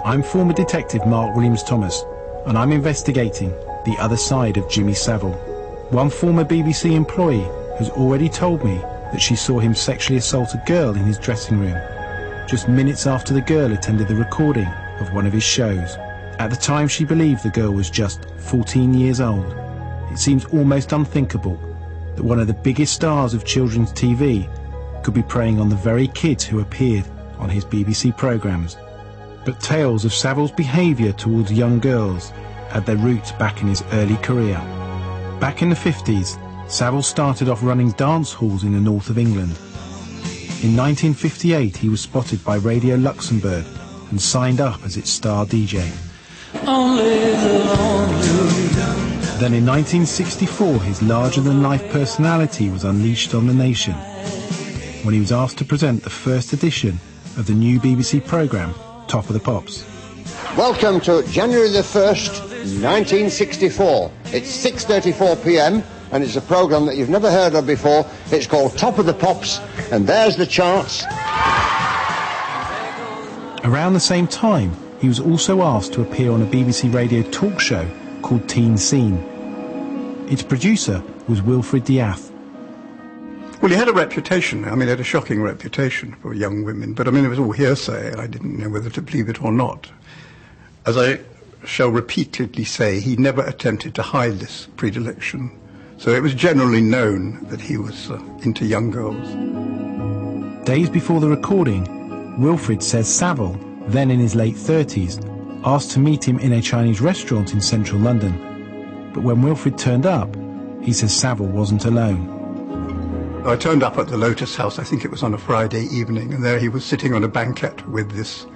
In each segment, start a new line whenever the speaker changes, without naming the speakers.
I'm former detective Mark Williams-Thomas, and I'm investigating the other side of Jimmy Savile. One former BBC employee has already told me that she saw him sexually assault a girl in his dressing room, just minutes after the girl attended the recording of one of his shows. At the time, she believed the girl was just 14 years old. It seems almost unthinkable that one of the biggest stars of children's TV could be preying on the very kids who appeared on his BBC programmes. But tales of Savile's behaviour towards young girls had their roots back in his early career. Back in the 50s, Savile started off running dance halls in the north of England. In 1958, he was spotted by Radio Luxembourg and signed up as its star DJ. Then in 1964, his larger-than-life personality was unleashed on the nation when he was asked to present the first edition of the new BBC programme, Top of the Pops.
Welcome to January the 1st, 1964. It's 6:34 p.m. and it's a programme that you've never heard of before. It's called Top of the Pops, and there's the charts.
Around the same time, he was also asked to appear on a BBC radio talk show called Teen Scene. Its producer was Wilfred Diath.
Well, he had a reputation. I mean, he had a shocking reputation for young women, but I mean, it was all hearsay, and I didn't know whether to believe it or not. As I shall repeatedly say, he never attempted to hide this predilection, so it was generally known that he was into young girls.
Days before the recording, Wilfred says Savile, then in his late 30s, asked to meet him in a Chinese restaurant in central London. But when Wilfred turned up, he says Savile wasn't alone.
I turned up at the Lotus House, I think it was on a Friday evening, and there he was sitting on a banquette with this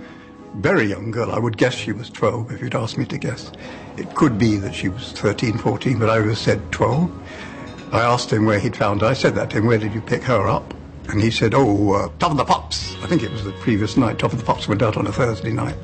very young girl. I would guess she was 12 if you'd asked me to guess. It could be that she was 13, 14, but I would have said 12. I asked him where he'd found her. I said that to him, where did you pick her up? And he said, Top of the Pops. I think it was the previous night. Top of the Pops went out on a Thursday night.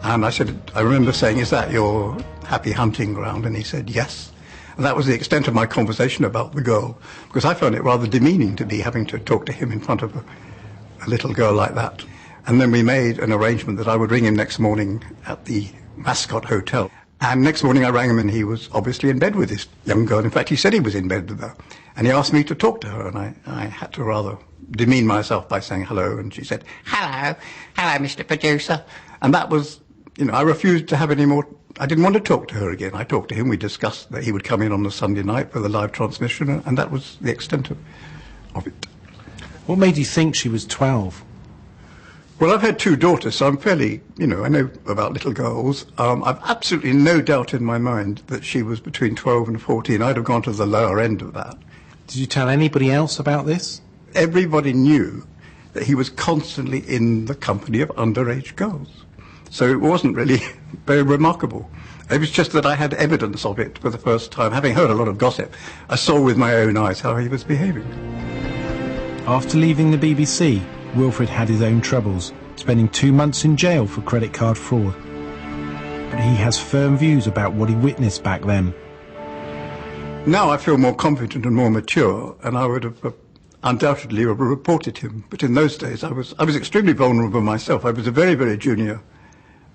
And I said, I remember saying, is that your happy hunting ground? And he said, yes. And that was the extent of my conversation about the girl, because I found it rather demeaning to be having to talk to him in front of a little girl like that. And then we made an arrangement that I would ring him next morning at the Mascot Hotel. And next morning I rang him, and he was obviously in bed with this young girl. In fact, he said he was in bed with her. And he asked me to talk to her, and I had to rather demean myself by saying hello. And she said, hello, Mr. Producer. And that was, I refused to have any more. I didn't want to talk to her again. I talked to him. We discussed that he would come in on the Sunday night for the live transmission, and that was the extent of it.
What made you think she was 12?
Well, I've had two daughters, so I'm fairly, I know about little girls. I've absolutely no doubt in my mind that she was between 12 and 14. I'd have gone to the lower end of that.
Did you tell anybody else about this?
Everybody knew that he was constantly in the company of underage girls. So it wasn't really very remarkable. It was just that I had evidence of it for the first time. Having heard a lot of gossip, I saw with my own eyes how he was behaving.
After leaving the BBC, Wilfred had his own troubles, spending 2 months in jail for credit card fraud. But he has firm views about what he witnessed back then.
Now I feel more confident and more mature, and I would have undoubtedly reported him. But in those days, I was extremely vulnerable myself. I was a very, very junior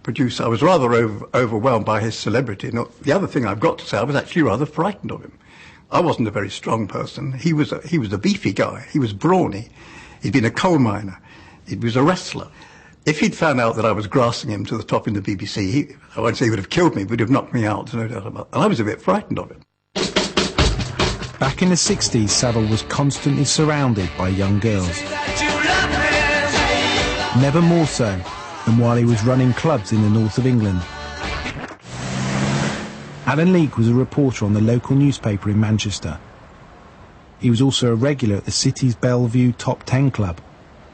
producer. I was rather overwhelmed by his celebrity. And the other thing I've got to say, I was actually rather frightened of him. I wasn't a very strong person. He was a beefy guy. He was brawny. He'd been a coal miner. He was a wrestler. If he'd found out that I was grasping him to the top in the BBC, I won't say he would have killed me, but he'd have knocked me out, no doubt about it. And I was a bit frightened of him.
Back in the 60s, Savile was constantly surrounded by young girls. Never more so than while he was running clubs in the north of England. Alan Leake was a reporter on the local newspaper in Manchester. He was also a regular at the city's Bellevue Top 10 Club,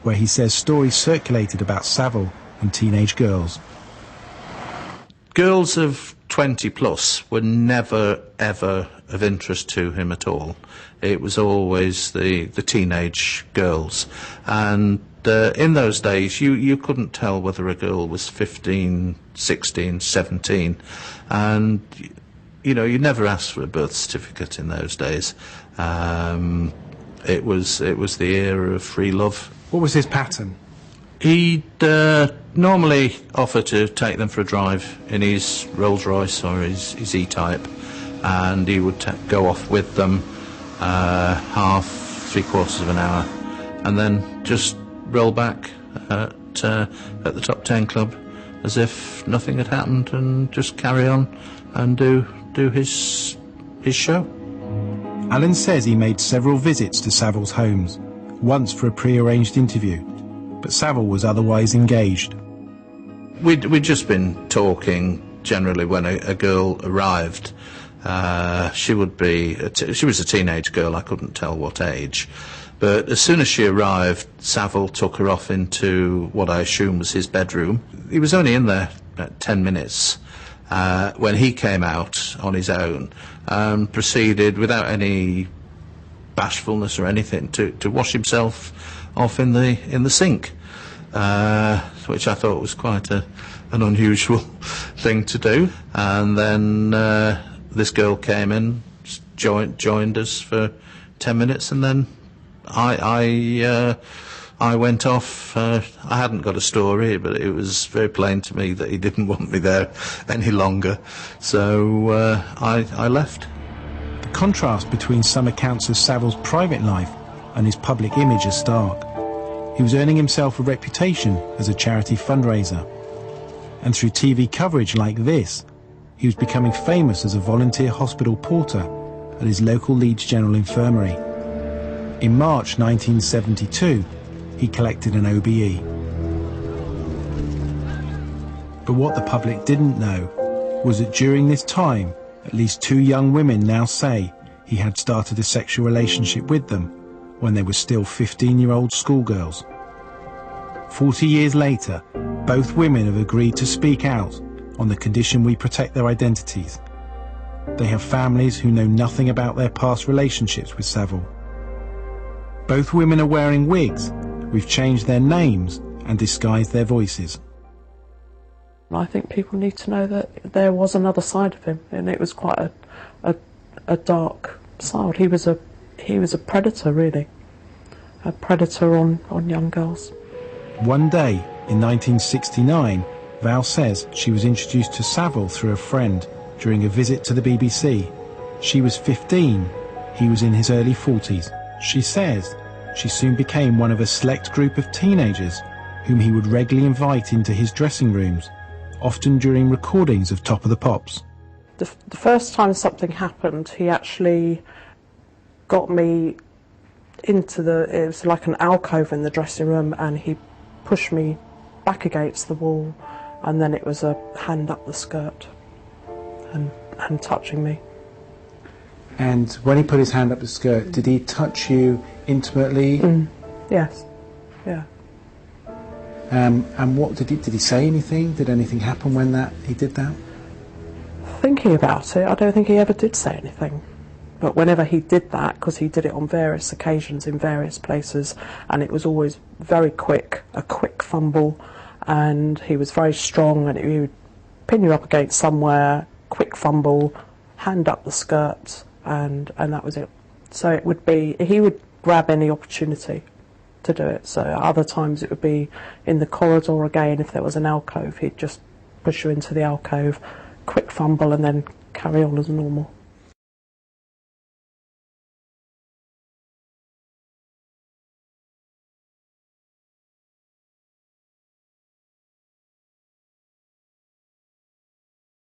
where he says stories circulated about Savile and teenage girls.
Girls of 20 plus were never, ever of interest to him at all. It was always the teenage girls. And in those days, you couldn't tell whether a girl was 15, 16, 17. And, you never asked for a birth certificate in those days. It was the era of free love.
What was his pattern?
He'd normally offer to take them for a drive in his Rolls Royce or his E-Type, and he would go off with them half, three-quarters of an hour, and then just roll back at the Top 10 Club as if nothing had happened, and just carry on and do his show.
Alan says he made several visits to Savile's homes, once for a pre-arranged interview, but Savile was otherwise engaged.
We'd just been talking generally when a girl arrived. She was a teenage girl, I couldn't tell what age. But as soon as she arrived, Savile took her off into what I assume was his bedroom. He was only in there about 10 minutes when he came out on his own and proceeded, without any bashfulness or anything, to wash himself off in the sink, which I thought was quite an unusual thing to do. And then this girl came in, joined us for 10 minutes, and then I went off. I hadn't got a story, but it was very plain to me that he didn't want me there any longer, so I left.
The contrast between some accounts of Savile's private life and his public image is stark. He was earning himself a reputation as a charity fundraiser, and through TV coverage like this, he was becoming famous as a volunteer hospital porter at his local Leeds General Infirmary. In March 1972, he collected an OBE. But what the public didn't know was that during this time, at least 2 young women now say he had started a sexual relationship with them when they were still 15-year-old schoolgirls. 40 years later, both women have agreed to speak out on the condition we protect their identities. They have families who know nothing about their past relationships with Savile. Both women are wearing wigs. We've changed their names and disguised their voices.
I think people need to know that there was another side of him, and it was quite a dark side. He was a predator, really, a predator on young girls.
One day in 1969, Val says she was introduced to Savile through a friend during a visit to the BBC. She was 15, he was in his early 40s. She says she soon became one of a select group of teenagers whom he would regularly invite into his dressing rooms, often during recordings of Top of the Pops.
The first time something happened, he actually got me into it was like an alcove in the dressing room, and he pushed me back against the wall, and then it was a hand up the skirt and touching me.
And when he put his hand up the skirt, did he touch you intimately?
Yes, yeah.
And what did he say anything? Did anything happen when he did that?
Thinking about it, I don't think he ever did say anything. But whenever he did that, because he did it on various occasions in various places, and it was always very quick, a quick fumble, and he was very strong, and he would pin you up against somewhere, quick fumble, hand up the skirt, and that was it. So it would be, he would grab any opportunity to do it. So other times it would be in the corridor again. If there was an alcove, he'd just push you into the alcove, quick fumble, and then carry on as normal.